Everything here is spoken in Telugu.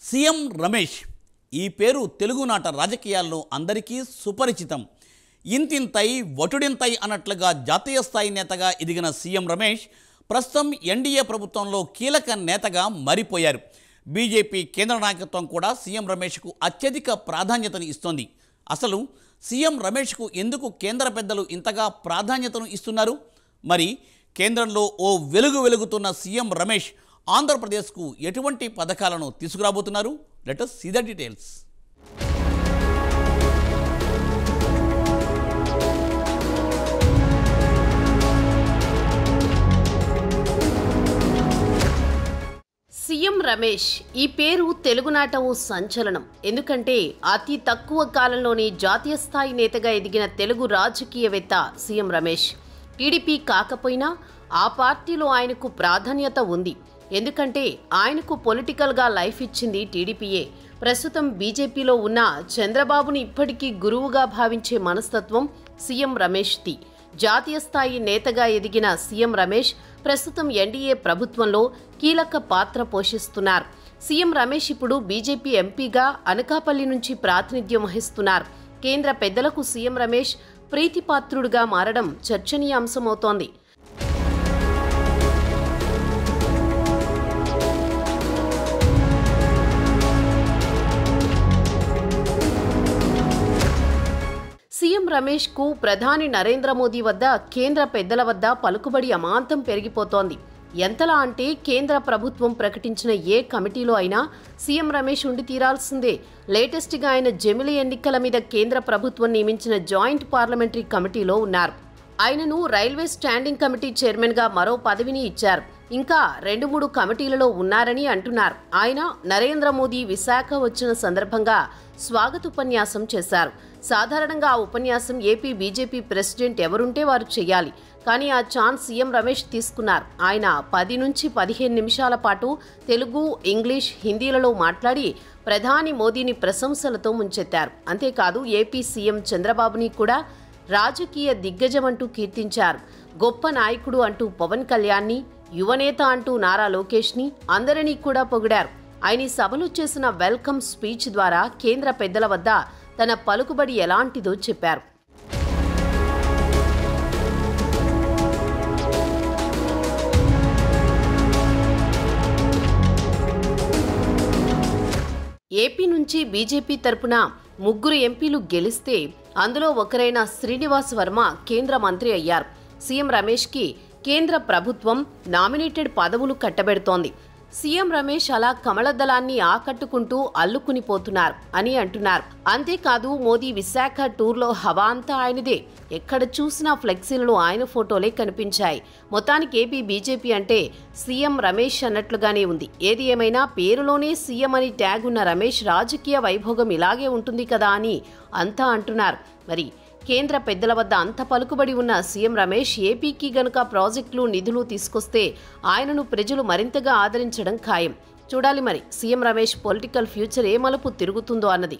సీఎం రమేష్ ఈ పేరు తెలుగునాట రాజకీయాల్లో అందరికీ సుపరిచితం. ఇంతింతై వటుడింతై అన్నట్లుగా జాతీయ స్థాయి నేతగా ఎదిగిన సీఎం రమేష్ ప్రస్తుతం ఎన్డీఏ ప్రభుత్వంలో కీలక నేతగా మారిపోయారు. బీజేపీ కేంద్ర నాయకత్వం కూడా సీఎం రమేష్కు అత్యధిక ప్రాధాన్యతను ఇస్తోంది. అసలు సీఎం రమేష్కు ఎందుకు కేంద్ర పెద్దలు ఇంతగా ప్రాధాన్యతను ఇస్తున్నారు? మరి కేంద్రంలో ఓ వెలుగుతున్న సీఎం రమేష్ ఆంధ్రప్రదేశ్కు ఎటువంటి పథకాలను తీసుకురాబోతున్నారు? Let us see the details. CM Ramesh ఈ పేరు తెలుగునాట ఓ సంచలనం. ఎందుకంటే అతి తక్కువ కాలంలోనే జాతీయ స్థాయి నేతగా ఎదిగిన తెలుగు రాజకీయవేత్త సీఎం రమేష్. టీడీపీ కాకపోయినా ఆ పార్టీలో ఆయనకు ప్రాధాన్యత ఉంది. ఎందుకంటే ఆయనకు పొలిటికల్గా లైఫ్ ఇచ్చింది టీడీపీయే. ప్రస్తుతం బీజేపీలో ఉన్న చంద్రబాబుని ఇప్పటికీ గురువుగా భావించే మనస్తత్వం సీఎం రమేష్ది. జాతీయ స్థాయి నేతగా ఎదిగిన సీఎం రమేష్ ప్రస్తుతం ఎన్డీఏ ప్రభుత్వంలో కీలక పాత్ర పోషిస్తున్నారు. సీఎం రమేష్ ఇప్పుడు బీజేపీ ఎంపీగా అనకాపల్లి నుంచి ప్రాతినిధ్యం వహిస్తున్నారు. కేంద్ర పెద్దలకు సీఎం రమేష్ ప్రీతిపాత్రుడుగా మారడం చర్చనీయాంశమవుతోంది. సీఎం రమేష్కు ప్రధాని నరేంద్ర మోదీ వద్ద కేంద్ర పెద్దల వద్ద పలుకుబడి అమాంతం పెరిగిపోతోంది. ఎంతలా అంటే కేంద్ర ప్రభుత్వం ప్రకటించిన ఏ కమిటీలో అయినా సీఎం రమేష్ ఉండి తీరాల్సిందే. లేటెస్ట్గా ఆయన జమిలి ఎన్నికల మీద కేంద్ర ప్రభుత్వం నియమించిన జాయింట్ పార్లమెంటరీ కమిటీలో ఉన్నారు. ఆయనను రైల్వే స్టాండింగ్ కమిటీ చైర్మన్గా మరో పదవిని ఇచ్చారు. ఇంకా 2-3 కమిటీలలో ఉన్నారని అంటున్నారు. ఆయన నరేంద్ర మోదీ విశాఖ వచ్చిన సందర్భంగా స్వాగతోపన్యాసం చేశారు. సాధారణంగా ఆ ఉపన్యాసం ఏపీ బీజేపీ ప్రెసిడెంట్ ఎవరుంటే వారు చేయాలి. కానీ ఆ ఛాన్స్ సీఎం రమేష్ తీసుకున్నారు. ఆయన 10 నుంచి 15 నిమిషాల పాటు తెలుగు, ఇంగ్లీష్, హిందీలలో మాట్లాడి ప్రధాని మోదీని ప్రశంసలతో ముంచెత్తారు. అంతేకాదు ఏపీ సీఎం చంద్రబాబుని కూడా రాజకీయ దిగ్గజం అంటూ కీర్తించారు. గొప్ప నాయకుడు అంటూ పవన్ కళ్యాణ్ని, యువనేత అంటూ నారా లోకేష్ని, అందరినీ కూడా పొగిడారు. ఆయన ఈ సభలో చేసిన వెల్కమ్ స్పీచ్ ద్వారా కేంద్ర పెద్దల వద్ద తన పలుకుబడి ఎలాంటిదో చెప్పారు. ఏపీ నుంచి బీజేపీ తరపున 3 ఎంపీలు గెలిస్తే అందులో ఒకరైన శ్రీనివాస్ వర్మ కేంద్ర మంత్రి అయ్యారు. సీఎం రమేష్కి కేంద్ర ప్రభుత్వం నామినేటెడ్ పదవులు కట్టబెడుతోంది. సీఎం రమేష్ అలా కమలదళాన్ని ఆకట్టుకుంటూ అల్లుకునిపోతున్నారు అని అంటున్నారు. అంతేకాదు మోదీ విశాఖ టూర్లో హవా అంతా ఆయనదే. ఎక్కడ చూసినా ఫ్లెక్సీలలో ఆయన ఫోటోలే కనిపించాయి. మొత్తానికి ఏపీ బీజేపీ అంటే సీఎం రమేష్ అన్నట్లుగానే ఉంది. ఏది ఏమైనా పేరులోనే సీఎం అని ట్యాగ్ ఉన్న రమేష్ రాజకీయ వైభోగం ఇలాగే ఉంటుంది కదా అని అంతా అంటున్నారు. మరి కేంద్ర పెద్దల వద్ద అంత పలుకుబడి ఉన్న సీఎం రమేష్ ఏపీకి గనుక ప్రాజెక్టులు, నిధులు తీసుకొస్తే ఆయనను ప్రజలు మరింతగా ఆదరించడం ఖాయం. చూడాలి మరి సీఎం రమేష్ పొలిటికల్ ఫ్యూచర్ ఏ మలుపు తిరుగుతుందో అన్నది.